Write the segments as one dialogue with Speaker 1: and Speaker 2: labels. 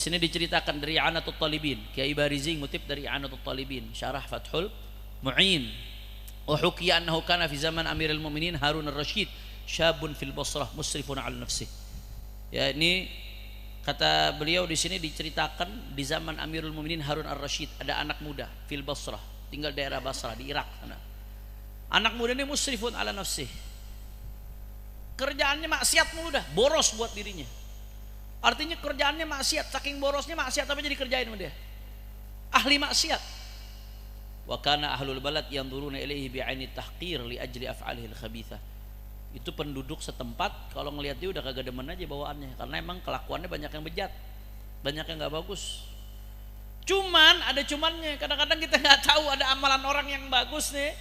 Speaker 1: Sini diceritakan dari I'anatul Talibin, Kiai Barizi ngutip dari I'anatul Talibin, Syarah Fathul Mu'in. Wa hukiya annahu kana fi zaman Amirul Mu'minin Harun ar-Rasyid syabun fil Basrah musrifun 'ala nafsih. Ya, ini kata beliau di sini diceritakan di zaman Amirul Mu'minin Harun ar-Rasyid ada anak muda fil Basrah, tinggal daerah Basrah di Irak sana. Anak muda ini musrifun 'ala nafsih. Kerjaannya maksiat mulu dah, boros buat dirinya. Artinya kerjaannya maksiat, saking borosnya maksiat apa jadi kerjain sama dia. Ahli maksiat. Wa kana ahlul balad yanzuruna ilaihi bi'aini tahqir li ajli af'alihil khabithah. Itu penduduk setempat kalau ngelihat dia udah kagak demen aja bawaannya, karena emang kelakuannya banyak yang bejat, banyak yang nggak bagus. Cuman ada cumannya, kadang-kadang kita nggak tahu ada amalan orang yang bagus nih.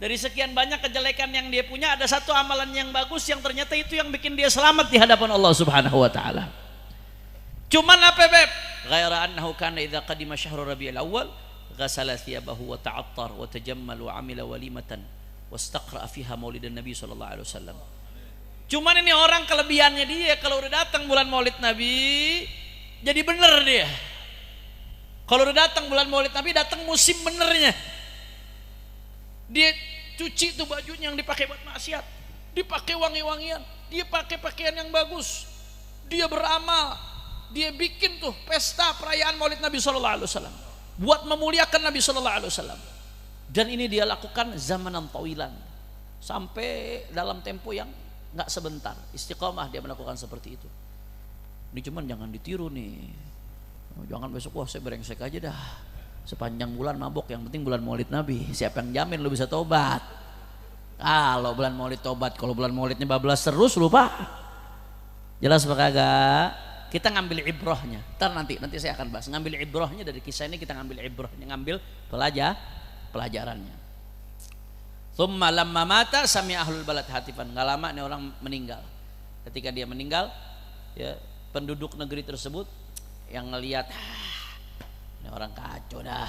Speaker 1: Dari sekian banyak kejelekan yang dia punya, ada satu amalan yang bagus yang ternyata itu yang bikin dia selamat di hadapan Allah Subhanahu wa taala. Cuman apa, Beb? Ghaira annahu kana idza qadima syahrul rabiul awal ghasala thiyabahu wa ta'attar wa tajammal wa amila walimatan wastaqra fiha maulidan nabi sallallahu alaihi wasallam. Cuman ini orang kelebihannya dia kalau udah datang bulan Maulid Nabi jadi bener dia. Kalau udah datang bulan Maulid Nabi datang musim benernya. Dia cuci tuh bajunya yang dipakai buat maksiat, dipakai wangi-wangian, dia pakai pakaian yang bagus, dia beramal, dia bikin tuh pesta perayaan Maulid Nabi sallallahu alaihi wasallam buat memuliakan Nabi sallallahu alaihi wasallam. Dan ini dia lakukan zamanan tawilan, sampai dalam tempo yang nggak sebentar, istiqomah dia melakukan seperti itu. Ini cuman jangan ditiru nih, jangan besok wah saya brengsek aja dah, sepanjang bulan mabok, yang penting bulan Maulid Nabi. Siapa yang jamin lu bisa tobat? Kalau bulan Maulid tobat, kalau bulan Maulidnya bablas terus lupa. Jelas apa kagak? Kita ngambil ibrohnya. Ntar nanti saya akan bahas. Ngambil ibrohnya dari kisah ini, kita ngambil ibrohnya, ngambil pelajarannya. Thumma lamma mata sami ahlul balad hatifan. Nggak lama nih orang meninggal. Ketika dia meninggal, ya, penduduk negeri tersebut yang ngelihat ini orang kacau dah,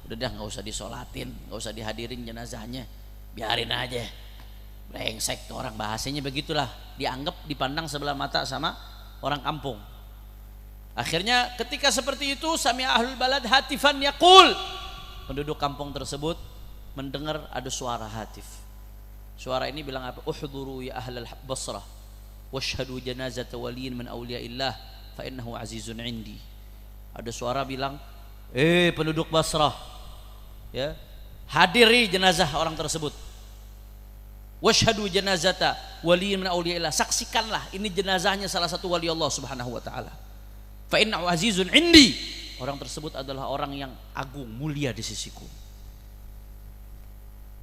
Speaker 1: udah dah nggak usah disolatin, nggak usah dihadirin jenazahnya, biarin aja, brengsek tuh orang, bahasanya begitulah, dianggap dipandang sebelah mata sama orang kampung. Akhirnya ketika seperti itu sami ahlul balad hatifan yaqul, penduduk kampung tersebut mendengar ada suara hatif. Suara ini bilang apa? Uhduru ya ahlal Basrah washhadu janazata waliyin min awliyaillah fa innahu azizun indi. Ada suara bilang, penduduk Basrah, ya, hadiri jenazah orang tersebut. Washhadu janazata waliyin min awliyaillah, saksikanlah ini jenazahnya salah satu wali Allah Subhanahu wa taala. Fa innahu azizun indi, orang tersebut adalah orang yang agung, mulia di sisiku.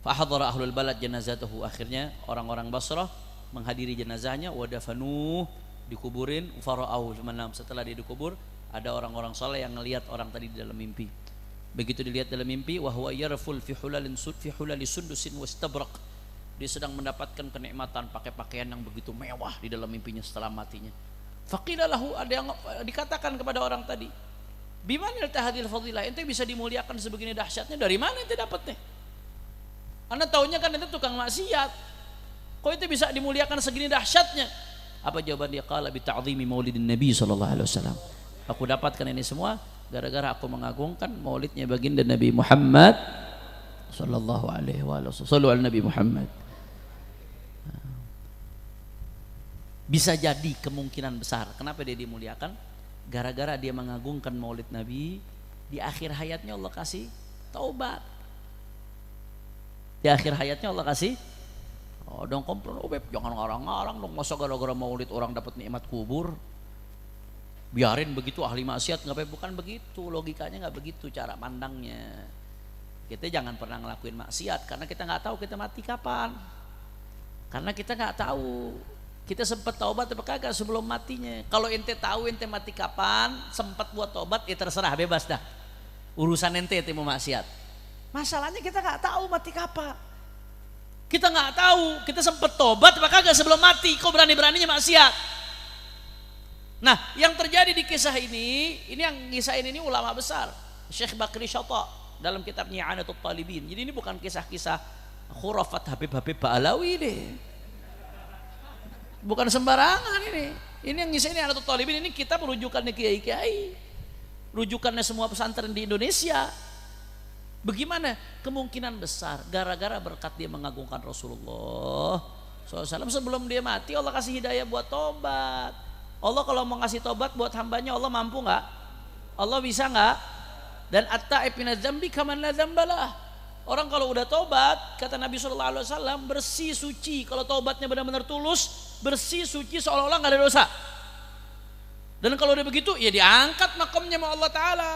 Speaker 1: Fa hadara ahlul balad janazatahu, akhirnya orang-orang Basrah menghadiri jenazahnya, wa dafanu, dikuburin, fara'au manam, setelah dia dikubur ada orang-orang saleh yang ngelihat orang tadi di dalam mimpi. Begitu dilihat dalam mimpi, wa huwa yarful fi hulali sundusin wastabraq, dia sedang mendapatkan kenikmatan pakai pakaian yang begitu mewah di dalam mimpinya setelah matinya. Faqila lahu, ada yang dikatakan kepada orang tadi, bimanil tahadil fadilah, ente bisa dimuliakan sebegini dahsyatnya, dari mana ente dapatnya? Anda taunya kan ente tukang maksiat, kok ente bisa dimuliakan segini dahsyatnya? Apa jawaban dia? Qala bi ta'zimi maulidin nabi sallallahu alaihi wasallam, aku dapatkan ini semua gara-gara aku mengagungkan maulidnya baginda Nabi Muhammad sallallahu alaihi wasallam. Sallu ala Nabi Muhammad. Bisa jadi kemungkinan besar kenapa dia dimuliakan, gara-gara dia mengagungkan maulid Nabi. Di akhir hayatnya Allah kasih taubat. Di akhir hayatnya Allah kasih, oh dong komplain, oh Beb jangan ngarang-ngarang dong, masa gara-gara maulid orang dapat nikmat kubur, biarin begitu ahli maksiat nggak, bukan begitu logikanya, nggak begitu cara pandangnya. Kita jangan pernah ngelakuin maksiat karena kita nggak tahu kita mati kapan, karena kita nggak tahu kita sempat taubat apa kagak sebelum matinya. Kalau ente tahu ente mati kapan, sempat buat taubat, ya terserah, bebas dah, urusan ente mau maksiat. Masalahnya kita nggak tahu mati kapan, kita nggak tahu kita sempat taubat apa kagak sebelum mati, kok berani-beraninya maksiat. Nah, yang terjadi di kisah ini yang kisah ini ulama besar Syekh Bakri Syata dalam kitabnya I'anatul Talibin. Jadi ini bukan kisah-kisah khurafat Habib-Habib Ba'alawi deh, bukan sembarangan ini. Ini yang kisah ini I'anatul Talibin, ini kita merujukannya kiai-kiai. rujukannya semua pesantren di Indonesia. Bagaimana? Kemungkinan besar gara-gara berkat dia mengagungkan Rasulullah SAW. Sebelum dia mati Allah kasih hidayah buat tobat. Allah kalau mau ngasih tobat buat hambanya, Allah mampu nggak? Allah bisa nggak? Dan at-ta'ib minadz dzambi kaman la dzambalah. Orang kalau udah tobat, kata Nabi SAW, bersih suci. Kalau tobatnya benar-benar tulus, bersih suci seolah-olah nggak ada dosa. Dan kalau udah begitu, ya diangkat makamnya sama Allah Ta'ala.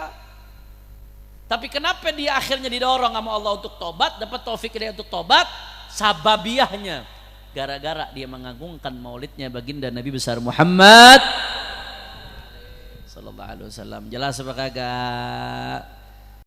Speaker 1: Tapi kenapa dia akhirnya didorong sama Allah untuk tobat, dapat taufik dia untuk tobat? Sababiahnya, gara-gara dia mengagungkan maulidnya baginda Nabi besar Muhammad sallallahu alaihi wasallam. Jelas apa kagak?